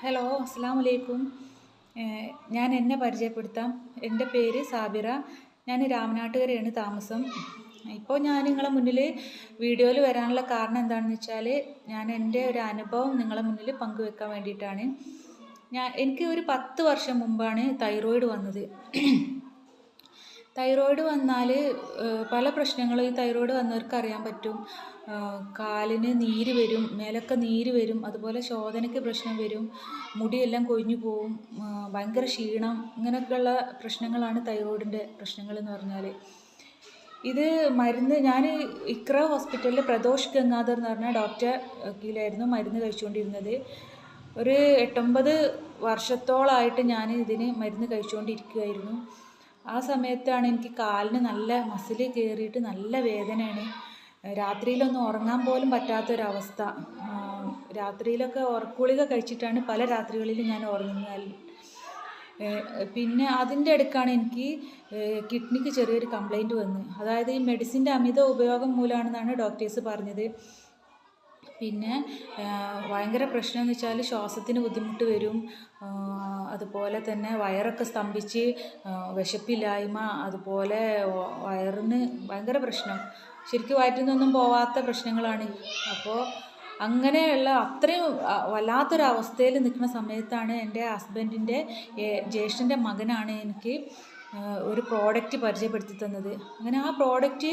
Hello, അസ്സലാമു അലൈക്കും. ഞാൻ എന്നെ പരിചയപ്പെടുത്താം. എൻ്റെ പേര് സാബിറ. ഞാൻ രാമനാട്ടുകരയാണ് താമസം. ഇപ്പോൾ ഞാൻ നിങ്ങളെ മുന്നിൽ വീഡിയോയിൽ വരാനുള്ള കാരണം എന്താണെന്ന് വെച്ചാൽ, ഞാൻ എൻ്റെ ഒരു അനുഭവം നിങ്ങളെ മുന്നിൽ പങ്കുവെക്കാൻ വേണ്ടിയിട്ടാണ്. എനിക്ക് ഒരു 10 വർഷം മുമ്പാണ് തൈറോയിഡ് വന്നത്. തൈറോയിഡ് വന്നാൽ പല പ്രശ്നങ്ങളും ഈ തൈറോയിഡ് വന്നവർക്ക് അറിയാൻ പറ്റും. കാലിന് നീര് വരും, മേലൊക്കെ നീര് വരും, അതുപോലെ ശോധനയ്ക്ക് പ്രശ്നം വരും, മുടിയെല്ലാം കൊഴിഞ്ഞു പോവും, ഭയങ്കര ക്ഷീണം, ഇങ്ങനെയൊക്കെയുള്ള പ്രശ്നങ്ങളാണ് തൈറോയിഡിൻ്റെ പ്രശ്നങ്ങൾ എന്ന് പറഞ്ഞാൽ. ഇത് മരുന്ന് ഞാൻ ഇക്ര ഹോസ്പിറ്റലിൽ പ്രദോഷ് ഗംഗാധർ എന്ന് പറഞ്ഞ ഡോക്ടറെ കീഴിലായിരുന്നു മരുന്ന് കഴിച്ചുകൊണ്ടിരുന്നത്. ഒരു 8-9 വർഷത്തോളമായിട്ട് ഞാൻ ഇതിന് മരുന്ന് കഴിച്ചുകൊണ്ടിരിക്കുകയായിരുന്നു. ആ സമയത്താണ് എനിക്ക് കാലിന് നല്ല മസിൽ കയറിയിട്ട് നല്ല വേദനയാണ്. രാത്രിയിലൊന്നും ഉറങ്ങാൻ പോലും പറ്റാത്തൊരവസ്ഥ. രാത്രിയിലൊക്കെ ഉറക്കുഗുളിക കഴിച്ചിട്ടാണ് പല രാത്രികളിലും ഞാൻ ഉറങ്ങുന്നത്. പിന്നെ അതിൻ്റെ ഇടയ്ക്കാണ് എനിക്ക് കിഡ്നിക്ക് ചെറിയൊരു കംപ്ലൈൻറ്റ് വന്നത്. അതായത് ഈ മെഡിസിൻ്റെ അമിത ഉപയോഗം മൂലമാണെന്നാണ് ഡോക്ടേഴ്സ് പറഞ്ഞത്. പിന്നെ ഭയങ്കര പ്രശ്നം എന്ന് വെച്ചാൽ ശ്വാസത്തിന് ബുദ്ധിമുട്ട് വരും, അതുപോലെ തന്നെ വയറൊക്കെ സ്തംഭിച്ച് വിശപ്പില്ലായ്മ, അതുപോലെ വയറിന് ഭയങ്കര പ്രശ്നം, ശരിക്കും വയറ്റിൽ നിന്നൊന്നും പോവാത്ത പ്രശ്നങ്ങളാണ്. അപ്പോൾ അങ്ങനെയുള്ള അത്രയും വല്ലാത്തൊരവസ്ഥയിൽ നിൽക്കുന്ന സമയത്താണ് എൻ്റെ ഹസ്ബൻഡിൻ്റെ ജ്യേഷ്ഠൻ്റെ മകനാണ് എനിക്ക് ഒരു പ്രോഡക്റ്റ് പരിചയപ്പെടുത്തി തന്നത്. അങ്ങനെ ആ പ്രോഡക്റ്റ്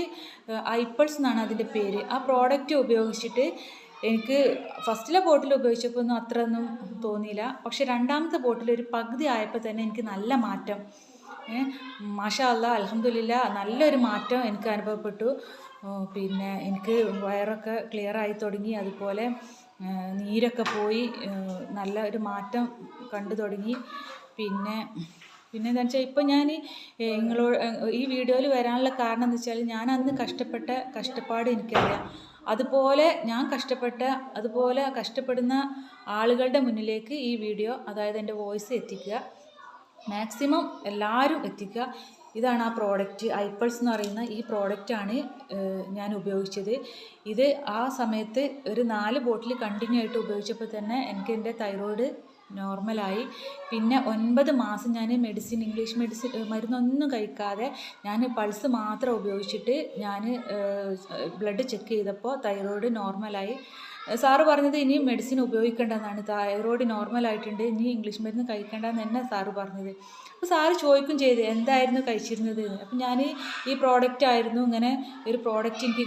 ഐപ്പൾസ് എന്നാണ് അതിൻ്റെ പേര്. ആ പ്രോഡക്റ്റ് ഉപയോഗിച്ചിട്ട് എനിക്ക് ഫസ്റ്റിലെ ബോട്ടിൽ ഉപയോഗിച്ചപ്പോൾ ഒന്നും അത്ര ഒന്നും തോന്നിയില്ല. പക്ഷെ രണ്ടാമത്തെ ബോട്ടിൽ ഒരു പകുതി ആയപ്പോൾ തന്നെ എനിക്ക് നല്ല മാറ്റം, മാഷാ അല്ലാഹ്, അൽഹംദുലില്ലാഹ്, നല്ലൊരു മാറ്റം എനിക്ക് അനുഭവപ്പെട്ടു. പിന്നെ എനിക്ക് വയറൊക്കെ ക്ലിയർ ആയി തുടങ്ങി, അതുപോലെ നീരൊക്കെ പോയി, നല്ല ഒരു മാറ്റം കണ്ടു തുടങ്ങി. പിന്നെ എന്താണെന്ന് വെച്ചാൽ ഇപ്പോൾ ഞാൻ നിങ്ങളോട് ഈ വീഡിയോയിൽ വരാനുള്ള കാരണം എന്ന് വെച്ചാൽ, ഞാൻ അന്ന് കഷ്ടപ്പെട്ട കഷ്ടപ്പാട് എനിക്കറിയാം. അതുപോലെ ഞാൻ അതുപോലെ കഷ്ടപ്പെടുന്ന ആളുകളുടെ മുന്നിലേക്ക് ഈ വീഡിയോ, അതായത് എൻ്റെ വോയിസ് എത്തിക്കുക, മാക്സിമം എല്ലാവരും എത്തിക്കുക. ഇതാണ് ആ പ്രോഡക്റ്റ്, ഐപ്പൾസ് എന്ന് പറയുന്ന ഈ പ്രോഡക്റ്റാണ് ഞാൻ ഉപയോഗിച്ചത്. ഇത് ആ സമയത്ത് ഒരു 4 ബോട്ടിൽ കണ്ടിന്യൂ ആയിട്ട് ഉപയോഗിച്ചപ്പോൾ തന്നെ എനിക്ക് എൻ്റെ തൈറോയിഡ് നോർമലായി. പിന്നെ 9 മാസം ഞാൻ ഇംഗ്ലീഷ് മെഡിസിൻ മരുന്നൊന്നും കഴിക്കാതെ ഞാൻ പൾസ് മാത്രം ഉപയോഗിച്ചിട്ട് ഞാൻ ബ്ലഡ് ചെക്ക് ചെയ്തപ്പോൾ തൈറോയിഡ് നോർമലായി. സാറ് പറഞ്ഞത് ഇനി മെഡിസിൻ ഉപയോഗിക്കേണ്ടതെന്നാണ്, തൈറോയിഡ് നോർമലായിട്ടുണ്ട്, ഇനി ഇംഗ്ലീഷ് മരുന്ന് കഴിക്കേണ്ടതെന്ന് തന്നെ സാറ് പറഞ്ഞത്. അപ്പോൾ സാറ് ചോദിക്കും ചെയ്ത് എന്തായിരുന്നു കഴിച്ചിരുന്നത് എന്ന്. അപ്പം ഞാൻ ഈ പ്രോഡക്റ്റ് ആയിരുന്നു, ഇങ്ങനെ ഒരു പ്രോഡക്റ്റ് എനിക്ക്